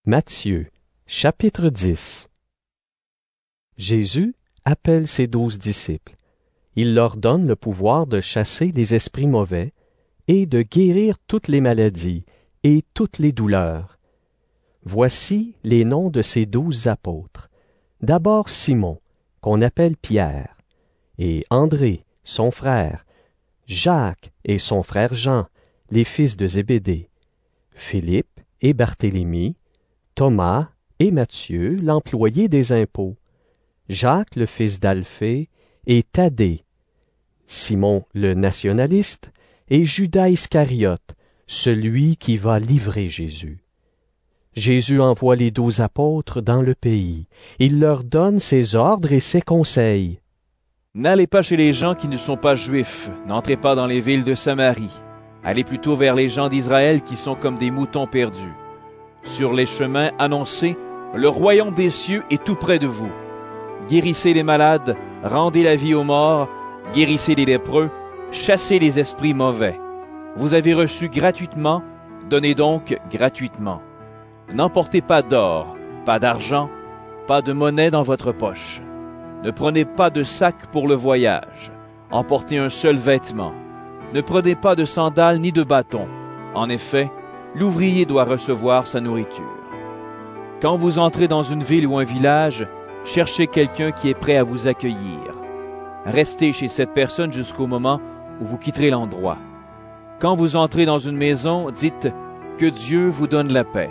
Matthieu, chapitre 10. Jésus appelle ses 12 disciples. Il leur donne le pouvoir de chasser des esprits mauvais et de guérir toutes les maladies et toutes les douleurs. Voici les noms de ces 12 apôtres. D'abord Simon, qu'on appelle Pierre, et André, son frère, Jacques et son frère Jean, les fils de Zébédée, Philippe et Barthélemy, Thomas et Matthieu, l'employé des impôts, Jacques le fils d'Alphée et Thaddée, Simon le nationaliste et Judas Iscariote, celui qui va livrer Jésus. Jésus envoie les 12 apôtres dans le pays. Il leur donne ses ordres et ses conseils. N'allez pas chez les gens qui ne sont pas juifs, n'entrez pas dans les villes de Samarie. Allez plutôt vers les gens d'Israël qui sont comme des moutons perdus. Sur les chemins, annoncez, le royaume des cieux est tout près de vous. Guérissez les malades, rendez la vie aux morts, guérissez les lépreux, chassez les esprits mauvais. Vous avez reçu gratuitement, donnez donc gratuitement. N'emportez pas d'or, pas d'argent, pas de monnaie dans votre poche. Ne prenez pas de sac pour le voyage. Emportez un seul vêtement. Ne prenez pas de sandales ni de bâton. En effet, l'ouvrier doit recevoir sa nourriture. Quand vous entrez dans une ville ou un village, cherchez quelqu'un qui est prêt à vous accueillir. Restez chez cette personne jusqu'au moment où vous quitterez l'endroit. Quand vous entrez dans une maison, dites « Que Dieu vous donne la paix ».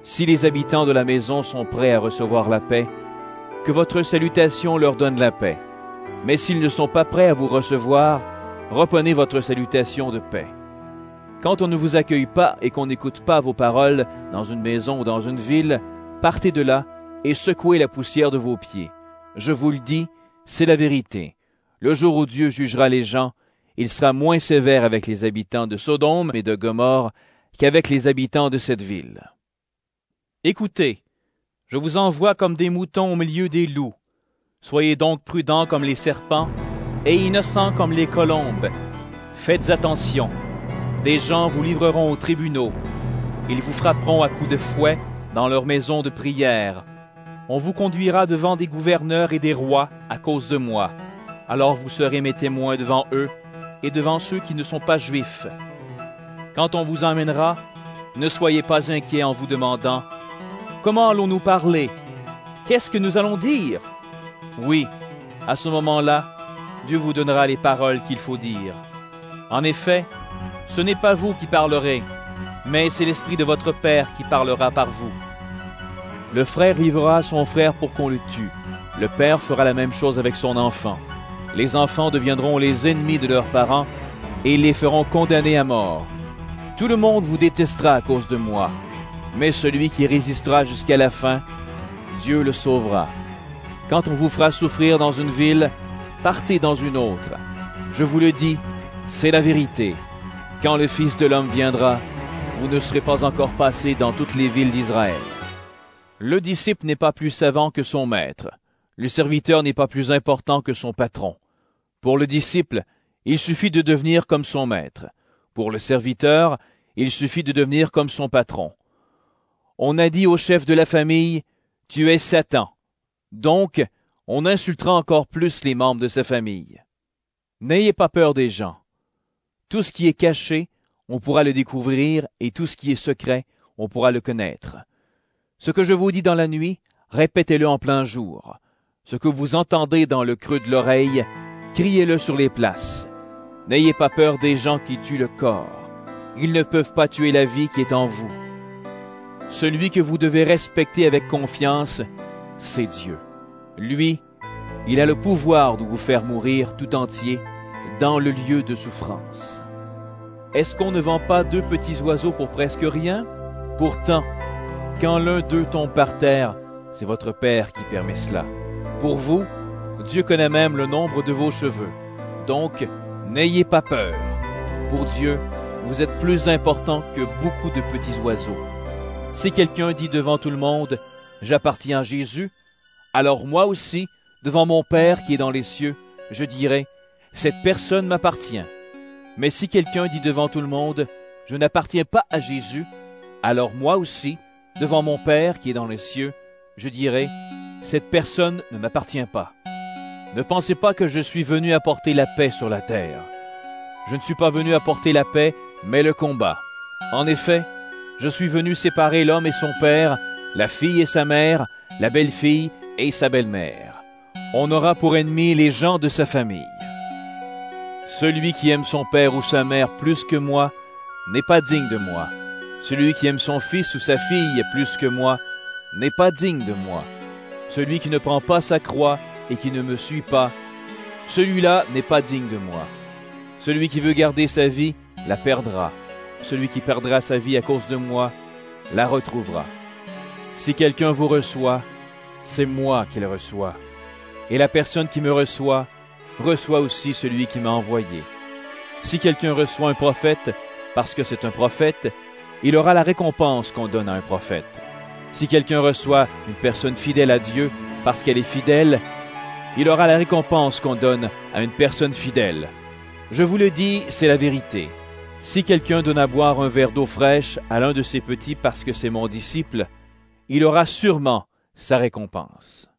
Si les habitants de la maison sont prêts à recevoir la paix, que votre salutation leur donne la paix. Mais s'ils ne sont pas prêts à vous recevoir, reprenez votre salutation de paix. Quand on ne vous accueille pas et qu'on n'écoute pas vos paroles dans une maison ou dans une ville, partez de là et secouez la poussière de vos pieds. Je vous le dis, c'est la vérité. Le jour où Dieu jugera les gens, il sera moins sévère avec les habitants de Sodome et de Gomorrhe qu'avec les habitants de cette ville. Écoutez, je vous envoie comme des moutons au milieu des loups. Soyez donc prudents comme les serpents et innocents comme les colombes. Faites attention. Des gens vous livreront aux tribunaux. Ils vous frapperont à coups de fouet dans leurs maisons de prière. On vous conduira devant des gouverneurs et des rois à cause de moi. Alors vous serez mes témoins devant eux et devant ceux qui ne sont pas juifs. Quand on vous emmènera, ne soyez pas inquiets en vous demandant « Comment allons-nous parler? Qu'est-ce que nous allons dire ?» Oui, à ce moment-là, Dieu vous donnera les paroles qu'il faut dire. En effet, ce n'est pas vous qui parlerez, mais c'est l'Esprit de votre Père qui parlera par vous. Le frère livrera son frère pour qu'on le tue. Le père fera la même chose avec son enfant. Les enfants deviendront les ennemis de leurs parents et les feront condamner à mort. Tout le monde vous détestera à cause de moi, mais celui qui résistera jusqu'à la fin, Dieu le sauvera. Quand on vous fera souffrir dans une ville, partez dans une autre. Je vous le dis, c'est la vérité. Quand le Fils de l'homme viendra, vous ne serez pas encore passés dans toutes les villes d'Israël. Le disciple n'est pas plus savant que son maître. Le serviteur n'est pas plus important que son patron. Pour le disciple, il suffit de devenir comme son maître. Pour le serviteur, il suffit de devenir comme son patron. On a dit au chef de la famille, « Tu es Satan ». Donc, on insultera encore plus les membres de sa famille. N'ayez pas peur des gens. Tout ce qui est caché, on pourra le découvrir, et tout ce qui est secret, on pourra le connaître. Ce que je vous dis dans la nuit, répétez-le en plein jour. Ce que vous entendez dans le creux de l'oreille, criez-le sur les places. N'ayez pas peur des gens qui tuent le corps. Ils ne peuvent pas tuer la vie qui est en vous. Celui que vous devez respecter avec confiance, c'est Dieu. Lui, il a le pouvoir de vous faire mourir tout entier dans le lieu de souffrance. Est-ce qu'on ne vend pas 2 petits oiseaux pour presque rien? Pourtant, quand l'un d'eux tombe par terre, c'est votre Père qui permet cela. Pour vous, Dieu connaît même le nombre de vos cheveux. Donc, n'ayez pas peur. Pour Dieu, vous êtes plus important que beaucoup de petits oiseaux. Si quelqu'un dit devant tout le monde « J'appartiens à Jésus », alors moi aussi, devant mon Père qui est dans les cieux, je dirai « Cette personne m'appartient ». Mais si quelqu'un dit devant tout le monde « Je n'appartiens pas à Jésus », alors moi aussi, Devant mon Père qui est dans les cieux, je dirai, cette personne ne m'appartient pas. Ne pensez pas que je suis venu apporter la paix sur la terre. Je ne suis pas venu apporter la paix, mais le combat. En effet, je suis venu séparer l'homme et son père, la fille et sa mère, la belle-fille et sa belle-mère. On aura pour ennemis les gens de sa famille. Celui qui aime son père ou sa mère plus que moi n'est pas digne de moi. Celui qui aime son fils ou sa fille plus que moi n'est pas digne de moi. Celui qui ne prend pas sa croix et qui ne me suit pas, celui-là n'est pas digne de moi. Celui qui veut garder sa vie la perdra. Celui qui perdra sa vie à cause de moi la retrouvera. Si quelqu'un vous reçoit, c'est moi qui le reçois. Et la personne qui me reçoit aussi celui qui m'a envoyé. Si quelqu'un reçoit un prophète parce que c'est un prophète, il aura la récompense qu'on donne à un prophète. Si quelqu'un reçoit une personne fidèle à Dieu parce qu'elle est fidèle, il aura la récompense qu'on donne à une personne fidèle. Je vous le dis, c'est la vérité. Si quelqu'un donne à boire un verre d'eau fraîche à l'un de ses petits parce que c'est mon disciple, il aura sûrement sa récompense.